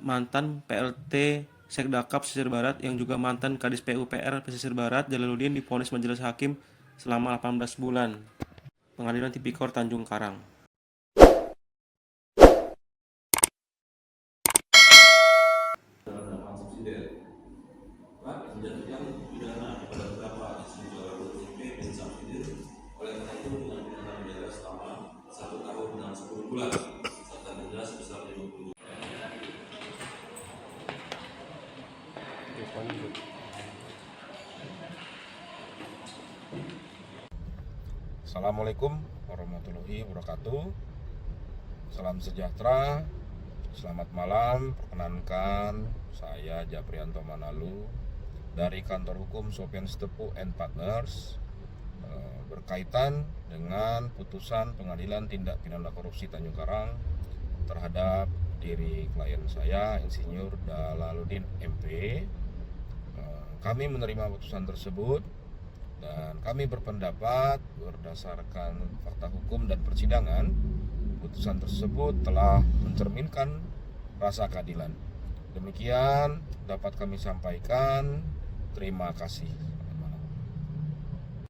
mantan PLT Sekdakap Pesisir Barat yang juga mantan Kadis PUPR Pesisir Barat Jalaluddin divonis majelis hakim selama 18 bulan. Pengadilan Tipikor Tanjung Karang. Assalamualaikum warahmatullahi wabarakatuh. Salam sejahtera, selamat malam. Perkenankan, saya Japrianto Manalu dari kantor hukum Sofian Sitepu and Partners berkaitan dengan putusan Pengadilan Tindak Pidana Korupsi Tanjung Karang terhadap diri klien saya, Insinyur Jalaluddin MP. Kami menerima putusan tersebut dan kami berpendapat berdasarkan fakta hukum dan persidangan, putusan tersebut telah mencerminkan rasa keadilan. Demikian dapat kami sampaikan. Terima kasih.